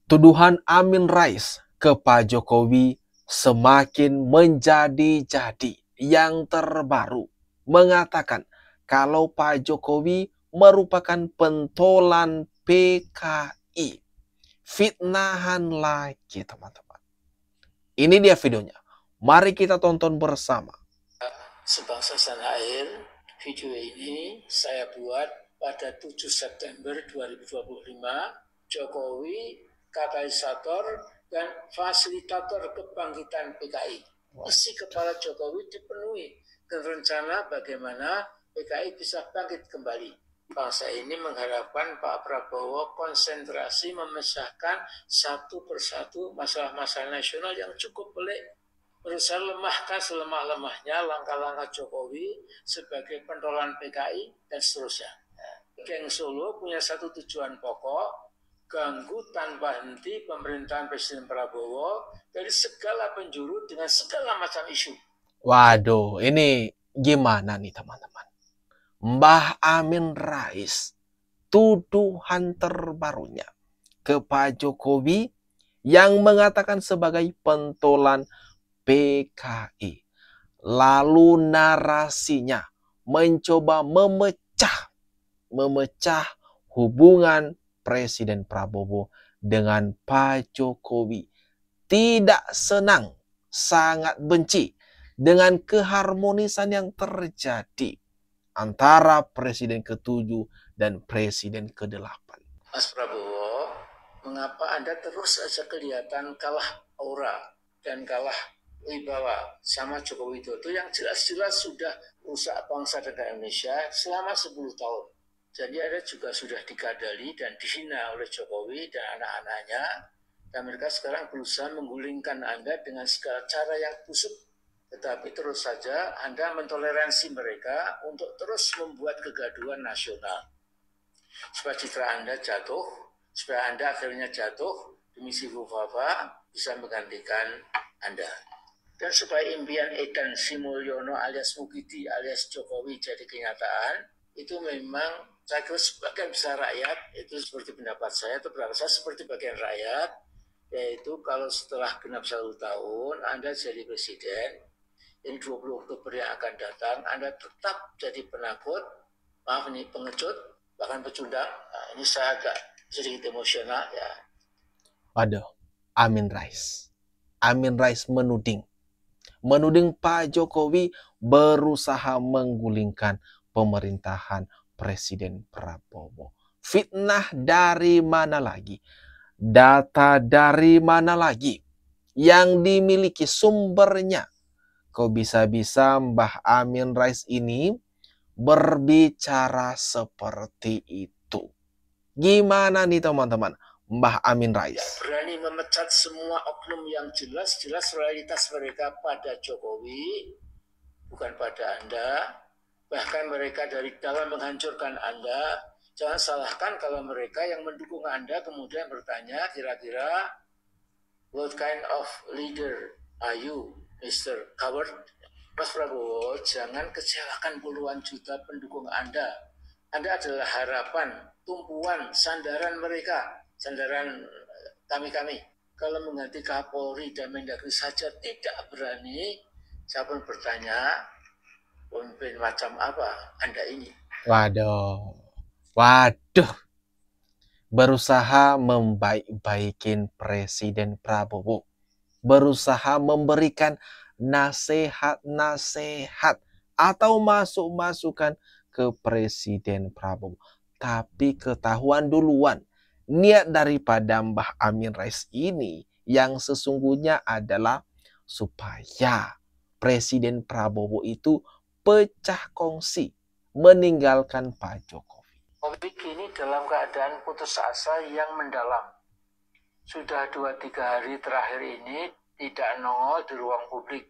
Tuduhan Amin Rais ke Pak Jokowi semakin menjadi-jadi. Yang terbaru mengatakan kalau Pak Jokowi merupakan pentolan PKI. Fitnahan lagi, teman-teman. Ini dia videonya. Mari kita tonton bersama. Sebangsa tanah air, video ini saya buat pada 7 September 2025. Jokowi, katalisator dan fasilitator kebangkitan PKI. Isi kepala Jokowi dipenuhi dengan rencana bagaimana PKI bisa bangkit kembali. Bangsa ini mengharapkan Pak Prabowo konsentrasi memecahkan satu persatu masalah-masalah nasional yang cukup pelik. Berusaha lemahkan selemah-lemahnya langkah-langkah Jokowi sebagai pentolan PKI dan seterusnya. Geng Solo punya satu tujuan pokok, ganggu tanpa henti pemerintahan Presiden Prabowo dari segala penjuru dengan segala macam isu. Waduh, ini gimana nih teman-teman? Mbah Amin Rais, tuduhan terbarunya ke Pak Jokowi yang mengatakan sebagai pentolan PKI. Lalu narasinya mencoba memecah hubungan Presiden Prabowo dengan Pak Jokowi. Tidak senang, sangat benci dengan keharmonisan yang terjadi antara Presiden ke-7 dan Presiden ke-8. Mas Prabowo, mengapa Anda terus saja kelihatan kalah aura dan kalah wibawa sama Joko Widodo yang jelas-jelas sudah rusak bangsa dan Indonesia selama 10 tahun. Jadi Anda juga sudah digadali dan dihina oleh Jokowi dan anak-anaknya, dan mereka sekarang berusaha menggulingkan Anda dengan segala cara yang busuk. Tetapi terus saja Anda mentoleransi mereka untuk terus membuat kegaduhan nasional. Supaya citra Anda jatuh, supaya Anda akhirnya jatuh, demi si Fufafa bisa menggantikan Anda. Dan supaya impian Edan Simulyono alias Mukidi alias Jokowi jadi kenyataan, itu memang saya kira sebagian besar rakyat, itu seperti pendapat saya, atau pendapat saya seperti bagian rakyat, yaitu kalau setelah genap 1 tahun Anda jadi presiden, ini 20 Oktober yang akan datang, Anda tetap jadi penakut, maaf ini pengecut, bahkan pecundang. Nah, ini saya agak sedikit emosional ya. Waduh, Amin Rais menuding Pak Jokowi berusaha menggulingkan pemerintahan Presiden Prabowo. Fitnah dari mana lagi? Data dari mana lagi yang dimiliki sumbernya? Kok bisa-bisa Mbah Amin Rais ini berbicara seperti itu? Gimana nih teman-teman? Mbah Amin Rais berani memecat semua oknum yang jelas-jelas loyalitas mereka pada Jokowi, bukan pada Anda. Bahkan mereka dari dalam menghancurkan Anda. Jangan salahkan kalau mereka yang mendukung Anda kemudian bertanya, kira-kira what kind of leader are you, Mr. Coward? Mas Prabowo, jangan kecewakan puluhan juta pendukung Anda. Anda adalah harapan, tumpuan, sandaran mereka, sandaran kami-kami. Kalau mengganti Kapolri dan Mendagri saja tidak berani, saya pun bertanya, pemimpin macam apa Anda ini? Waduh. Berusaha membaik-baikin Presiden Prabowo. Berusaha memberikan nasihat-nasihat atau masuk-masukan ke Presiden Prabowo. Tapi ketahuan duluan, niat daripada Mbah Amin Rais ini yang sesungguhnya adalah supaya Presiden Prabowo itu pecah kongsi, meninggalkan Pak Jokowi. Jokowi kini dalam keadaan putus asa yang mendalam. Sudah 2-3 hari terakhir ini tidak nongol di ruang publik.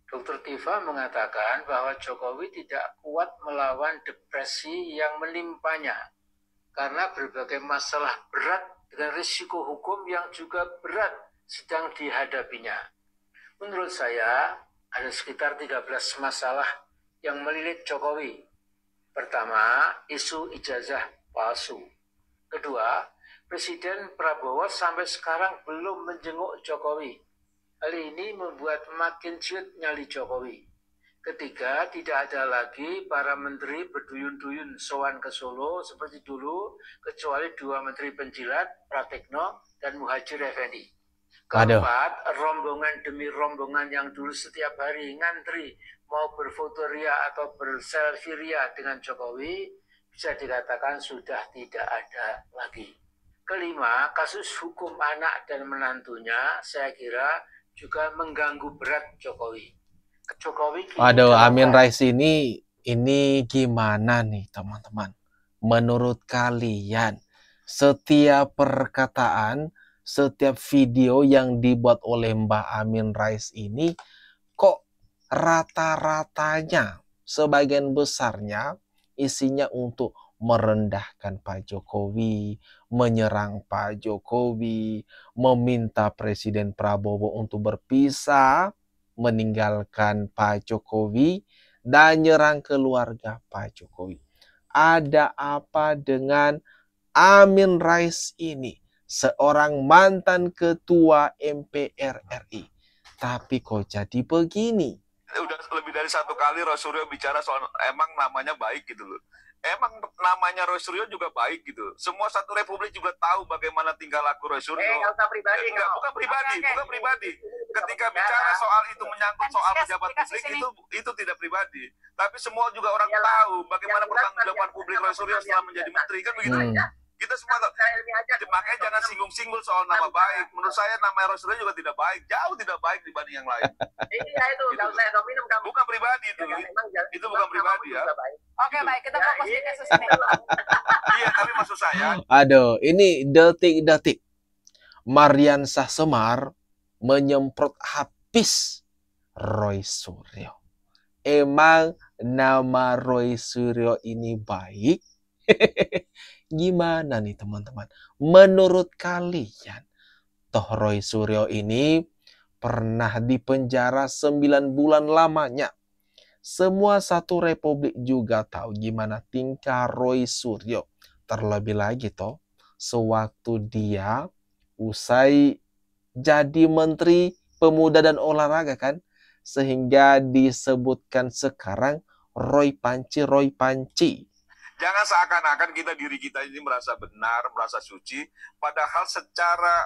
Dr. Tifa mengatakan bahwa Jokowi tidak kuat melawan depresi yang menimpanya karena berbagai masalah berat dengan risiko hukum yang juga berat sedang dihadapinya. Menurut saya, ada sekitar 13 masalah yang melilit Jokowi. Pertama, isu ijazah palsu. Kedua, Presiden Prabowo sampai sekarang belum menjenguk Jokowi. Hal ini membuat makin ciut nyali Jokowi. Ketiga, tidak ada lagi para menteri berduyun-duyun sowan ke Solo seperti dulu, kecuali 2 menteri penjilat, Pratikno dan Muhadjir Effendi. Keempat, rombongan demi rombongan yang dulu setiap hari ngantri mau berfoto ria atau berselfie ria dengan Jokowi, bisa dikatakan sudah tidak ada lagi. Kelima, kasus hukum anak dan menantunya saya kira juga mengganggu berat Jokowi. Waduh, Amin Rais ini gimana nih teman-teman? Menurut kalian, setiap perkataan, setiap video yang dibuat oleh Mbak Amin Rais ini kok rata-ratanya, sebagian besarnya isinya untuk merendahkan Pak Jokowi, menyerang Pak Jokowi, meminta Presiden Prabowo untuk berpisah, meninggalkan Pak Jokowi, dan nyerang keluarga Pak Jokowi. Ada apa dengan Amin Rais ini? Seorang mantan ketua MPR RI. Tapi kok jadi begini? Udah lebih dari 1 kali Roy Suryo bicara soal emang namanya baik gitu loh. Emang namanya Roy Suryo juga baik gitu. Semua satu republik juga tahu bagaimana tingkah laku Roy Suryo. Pribadi, bukan pribadi. Ketika bicara soal itu menyangkut soal pejabat publik itu tidak pribadi. Tapi semua juga orang tahu bagaimana pertanggungjawaban publik Roy Suryo setelah menjadi menteri kan begitu. Kita semua tahu. Makanya jangan singgung-singgung soal nama baik. Menurut saya nama Roy Suryo juga tidak baik. Jauh tidak baik dibanding yang lain. Iya itu, nggak usah minum kamu. Bukan pribadi itu. Itu bukan pribadi ya. Oke, baik, kita fokus di kasus ini. Iya, tapi maksud saya. Aduh, ini detik-detik. Mariansah Semar menyemprot habis Roy Suryo. Emang nama Roy Suryo ini baik? Gimana nih teman-teman? Menurut kalian, toh Roy Suryo ini pernah dipenjara 9 bulan lamanya. Semua satu republik juga tahu gimana tingkah Roy Suryo. Terlebih lagi toh, sewaktu dia usai jadi Menteri Pemuda dan Olahraga kan, sehingga disebutkan sekarang Roy Panci. Jangan seakan-akan diri kita ini merasa benar, merasa suci, padahal secara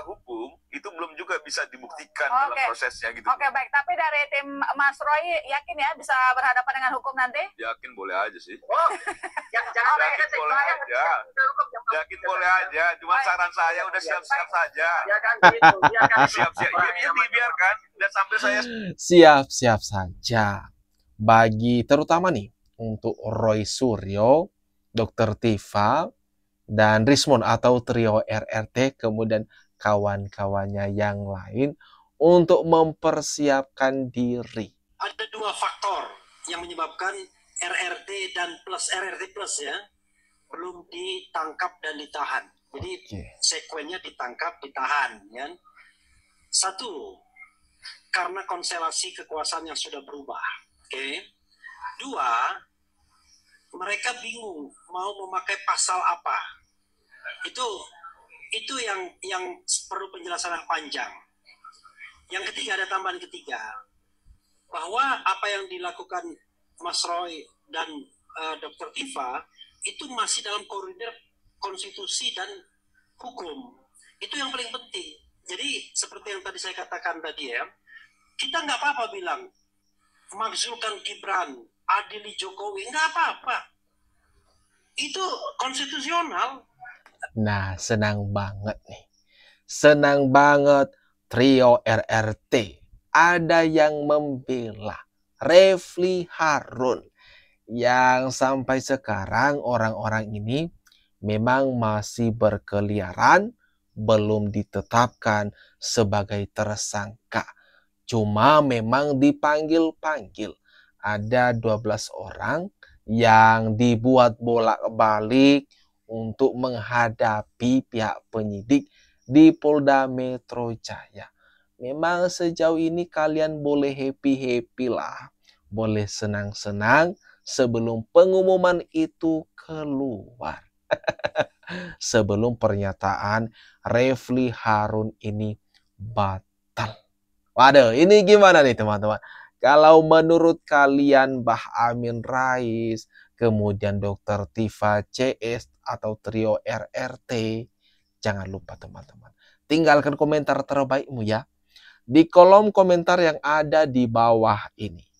hukum itu belum juga bisa dibuktikan dalam prosesnya gitu. Oke, baik. Tapi dari tim Mas Roy yakin ya bisa berhadapan dengan hukum nanti? Yakin boleh aja sih. Jangan yakin boleh aja. Yakin boleh aja. Cuma saran saya udah siap-siap saja. Siap-siap. Ini dibiarkan dan sampai saya siap-siap saja. Bagi terutama nih untuk Roy Suryo, Dr. Tifa, dan Rismon atau trio RRT, kemudian kawan-kawannya yang lain untuk mempersiapkan diri. Ada 2 faktor yang menyebabkan RRT dan plus RRT plus ya belum ditangkap dan ditahan. Jadi sekuennya ditangkap, ditahan. Ya. 1, karena konstelasi kekuasaan yang sudah berubah. 2, mereka bingung mau memakai pasal apa. Itu yang perlu penjelasan yang panjang. Yang ketiga, ada tambahan ketiga, bahwa apa yang dilakukan Mas Roy dan Dr. Tifa itu masih dalam koridor konstitusi dan hukum. Itu yang paling penting. Jadi seperti yang tadi saya katakan tadi ya, kita nggak apa-apa bilang makzulkan Gibran, adili Jokowi, nggak apa-apa. Itu konstitusional. Nah, senang banget nih. Senang banget trio RRT. Ada yang membela Refli Harun. Yang sampai sekarang orang-orang ini memang masih berkeliaran, belum ditetapkan sebagai tersangka. Cuma memang dipanggil-panggil. Ada 12 orang yang dibuat bolak-balik untuk menghadapi pihak penyidik di Polda Metro Jaya. Memang sejauh ini kalian boleh happy-happy lah. Boleh senang-senang sebelum pengumuman itu keluar. sebelum pernyataan Refly Harun ini batal. Waduh, ini gimana nih teman-teman? Kalau menurut kalian Mbah Amin Rais, kemudian Dr. Tifa CS atau trio RRT, jangan lupa teman-teman, tinggalkan komentar terbaikmu ya di kolom komentar yang ada di bawah ini.